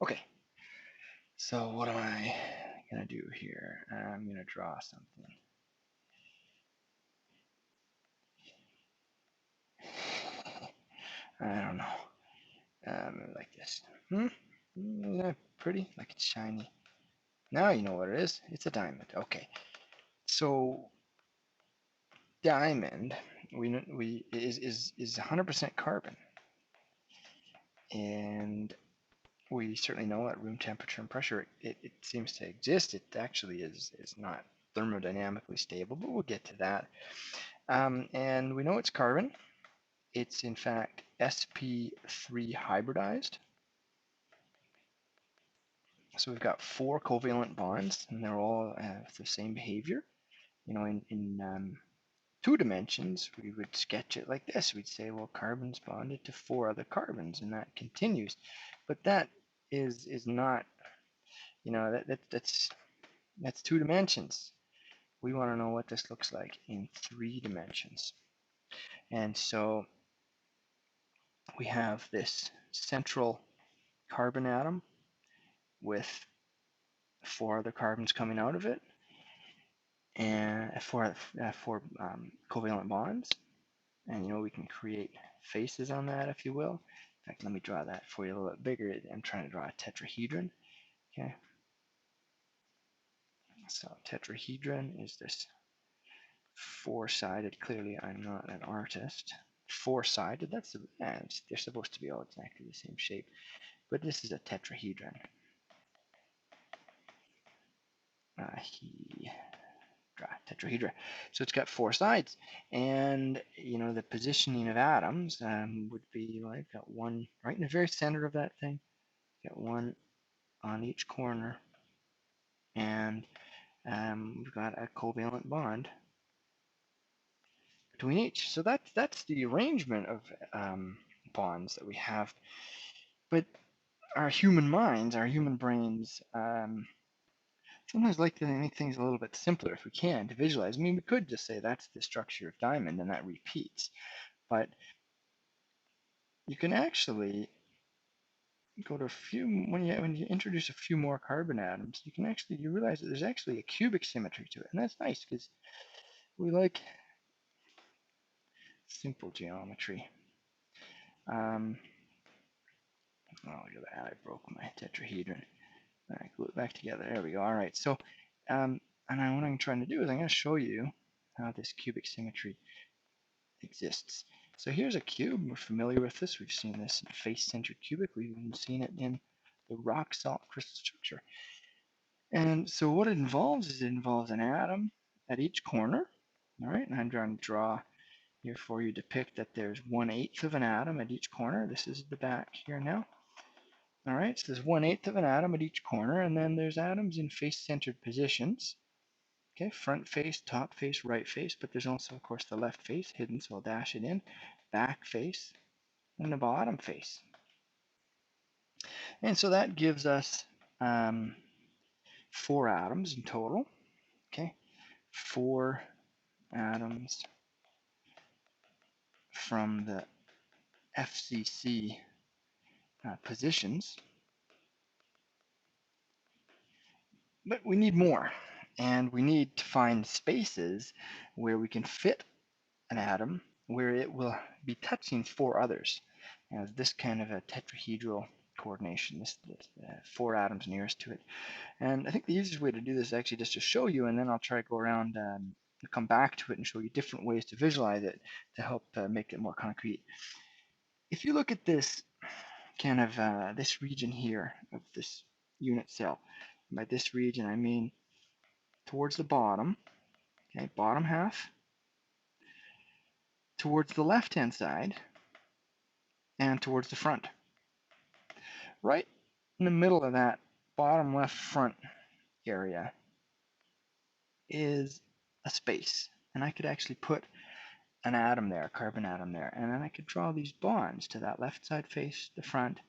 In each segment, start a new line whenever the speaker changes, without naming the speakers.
Okay, so what am I gonna do here? I'm gonna draw something. I don't know. Like this. Isn't that pretty? Like it's shiny. Now you know what it is. It's a diamond. Okay. So diamond, we is 100% carbon, and we certainly know at room temperature and pressure it seems to exist. It actually is not thermodynamically stable, but we'll get to that. And we know it's carbon. It's in fact sp3 hybridized. So we've got 4 covalent bonds, and they're all the same behavior. You know, in 2 dimensions, we would sketch it like this. We'd say, well, carbon's bonded to 4 other carbons, and that continues. But that is not, you know, that's 2 dimensions. We want to know what this looks like in 3 dimensions. And so we have this central carbon atom with 4 other carbons coming out of it, and four covalent bonds. And we can create faces on that, if you will. In fact, let me draw that for you a little bit bigger. I'm trying to draw a tetrahedron. Okay, so tetrahedron is this four-sided. Clearly, I'm not an artist. Four-sided. They're supposed to be all exactly the same shape, but this is a tetrahedron. Tetrahedra. So it's got 4 sides, and the positioning of atoms would be like got one right in the very center of that thing. Got one on each corner, and we've got a covalent bond between each. So that's the arrangement of bonds that we have. But our human minds, our human brains, sometimes like to make things a little bit simpler if we can to visualize. I mean, we could just say that's the structure of diamond and that repeats, but you can actually go to a few when you introduce a few more carbon atoms, you realize that there's actually a cubic symmetry to it, and that's nice because we like simple geometry. Um, oh, look at that! I broke my tetrahedron. All right, glue it back together. There we go. All right, so what I'm trying to do is I'm going to show you how this cubic symmetry exists. So here's a cube. We're familiar with this. We've seen this in face-centered cubic. We've even seen it in the rock salt crystal structure. And so what it involves is it involves an atom at each corner. All right, and I'm trying to draw here for you, depict that there's 1/8 of an atom at each corner. This is the back here now. All right, so there's 1/8 of an atom at each corner, and then there's atoms in face-centered positions. Okay, front face, top face, right face, but there's also, of course, the left face hidden, so I'll dash it in, back face, and the bottom face. And so that gives us 4 atoms in total. Okay, 4 atoms from the FCC positions. But we need more, and we need to find spaces where we can fit an atom where it will be touching 4 others as this kind of a tetrahedral coordination, this 4 atoms nearest to it. And I think the easiest way to do this is actually just to show you, and then I'll try to go around and come back to it and show you different ways to visualize it to help make it more concrete. If you look at this kind of this region here of this unit cell, by this region I mean towards the bottom, okay, bottom half, towards the left hand side, and towards the front. Right in the middle of that bottom left front area is a space, and I could actually put an atom there, a carbon atom there, and then I could draw these bonds to that left side face, the front,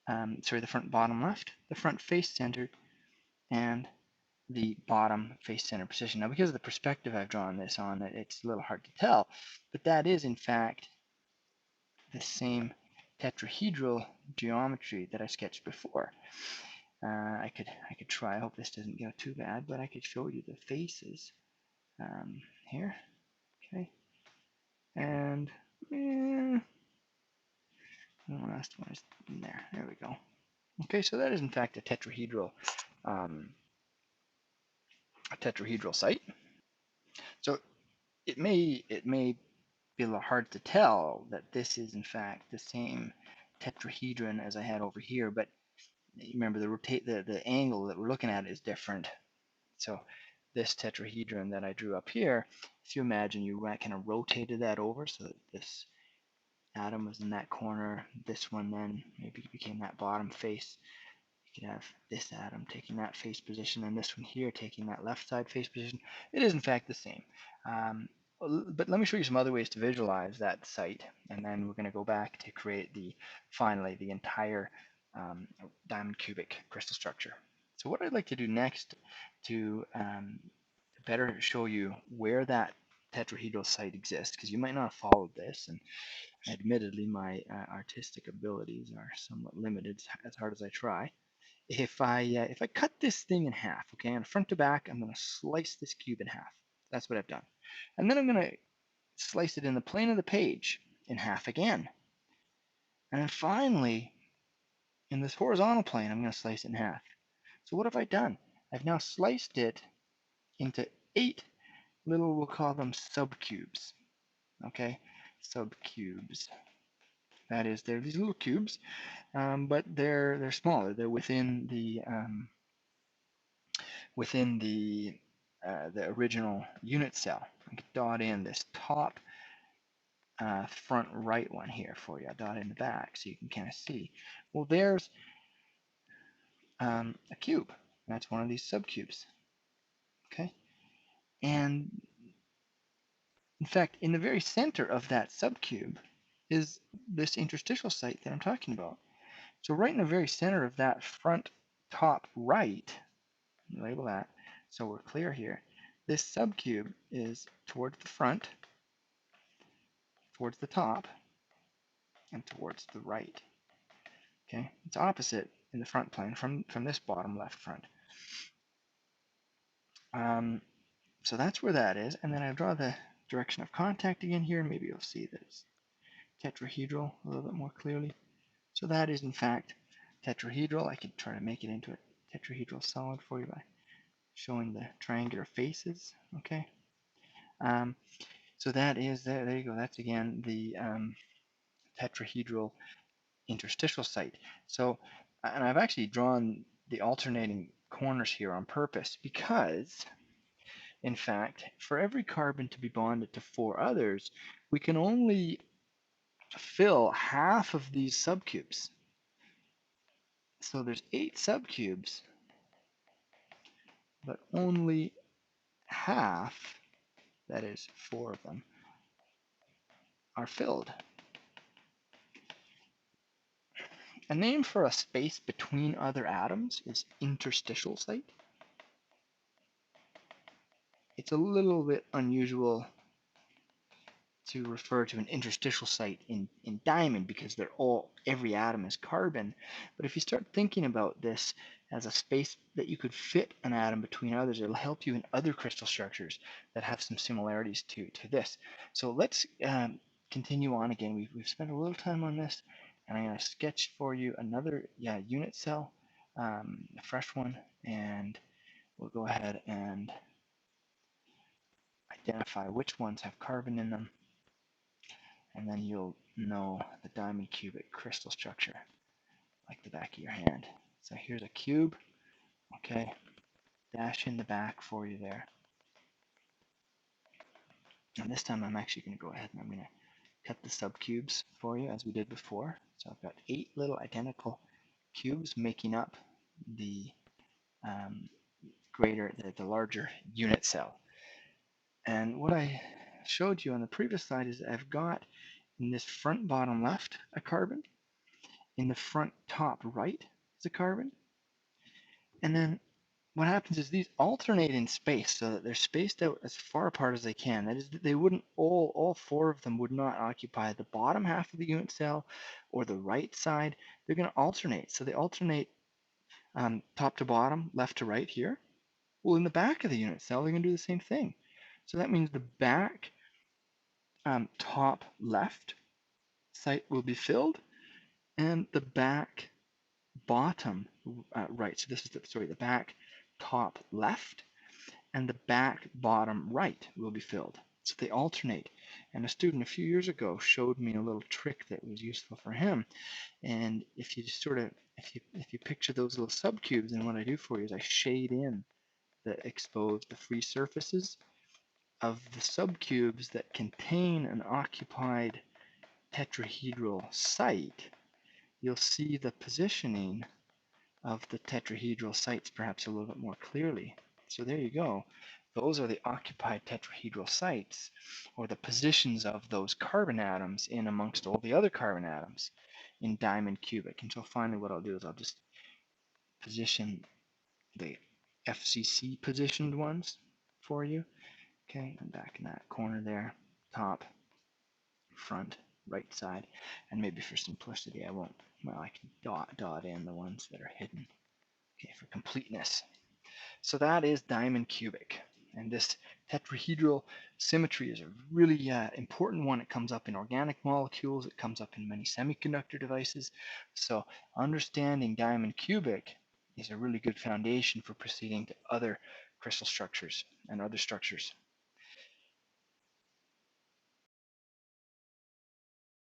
the front bottom left, the front face centered, and the bottom face center position. Now, because of the perspective I've drawn this on, it's a little hard to tell, but that is in fact the same tetrahedral geometry that I sketched before. I could try. I hope this doesn't go too bad, but I could show you the faces here. Okay, and the last one is in there. There we go. Okay, so that is in fact a tetrahedral site. So it may be a little hard to tell that this is in fact the same tetrahedron as I had over here, but remember the angle that we're looking at is different. So this tetrahedron that I drew up here, if you imagine you kind of rotated that over so that this atom was in that corner, this one then maybe became that bottom face. You could have this atom taking that face position and this one here taking that left side face position. It is in fact the same. But let me show you some other ways to visualize that site, and then we're going to go back to create finally the entire diamond cubic crystal structure. So what I'd like to do next to better show you where that tetrahedral site exists, because you might not have followed this, and admittedly my artistic abilities are somewhat limited as hard as I try. If I cut this thing in half, okay, on front to back, I'm going to slice this cube in half. That's what I've done. And then I'm going to slice it in the plane of the page in half again. And then finally, in this horizontal plane, I'm going to slice it in half. So what have I done? I've now sliced it into 8 little, we'll call them subcubes. Okay, subcubes. That is, they're these little cubes, but they're smaller. They're within the original unit cell. I can dot in this top front right one here for you. I dot in the back so you can kind of see. Well, there's a cube. That's one of these subcubes. Okay, and in fact, in the very center of that subcube is this interstitial site that I'm talking about. So right in the very center of that front top right, label that so we're clear here, this subcube is towards the front, towards the top, and towards the right. Okay, it's opposite in the front plane from this bottom left front. So that's where that is, and then I draw the direction of contact again here. Maybe you'll see that it's tetrahedral a little bit more clearly. So that is in fact tetrahedral. I could try to make it into a tetrahedral solid for you by showing the triangular faces. Okay, so that is there you go. That's again the tetrahedral interstitial site. So, and I've actually drawn the alternating corners here on purpose because, in fact, for every carbon to be bonded to 4 others, we can only fill half of these subcubes. So there's 8 subcubes, but only half, that is 4 of them, are filled. A name for a space between other atoms is interstitial site. It's a little bit unusual to refer to an interstitial site in diamond because every atom is carbon. But if you start thinking about this as a space that you could fit an atom between others, it'll help you in other crystal structures that have some similarities to this. So let's continue on again. We've spent a little time on this, and I'm going to sketch for you another unit cell, a fresh one, and we'll go ahead and identify which ones have carbon in them, and then you'll know the diamond cubic crystal structure like the back of your hand. So here's a cube, okay, dash in the back for you there. And this time I'm actually going to go ahead and I'm going to cut the subcubes for you as we did before. So I've got 8 little identical cubes making up the the larger unit cell. And what I showed you on the previous slide is I've got in this front bottom left a carbon, in the front top right is a carbon, and then what happens is these alternate in space so that they're spaced out as far apart as they can. That is, they wouldn't all four of them would not occupy the bottom half of the unit cell or the right side. They're going to alternate. So they alternate top to bottom, left to right here. Well, in the back of the unit cell, they're going to do the same thing. So that means the back top left site will be filled, and the back bottom right. So this is the back top left and the back bottom right will be filled. So they alternate. And a student a few years ago showed me a little trick that was useful for him. And if you just if you picture those little subcubes, and what I do for you is I shade in the free surfaces of the subcubes that contain an occupied tetrahedral site. You'll see the positioning of the tetrahedral sites perhaps a little bit more clearly. So there you go. Those are the occupied tetrahedral sites, or the positions of those carbon atoms in amongst all the other carbon atoms in diamond cubic. And so finally what I'll do is I'll just position the FCC positioned ones for you. Okay, and back in that corner there, top, front, right side, and maybe for simplicity I won't, well, I can dot in the ones that are hidden, okay, for completeness. So that is diamond cubic. And this tetrahedral symmetry is a really important one. It comes up in organic molecules. It comes up in many semiconductor devices. So understanding diamond cubic is a really good foundation for proceeding to other crystal structures and other structures.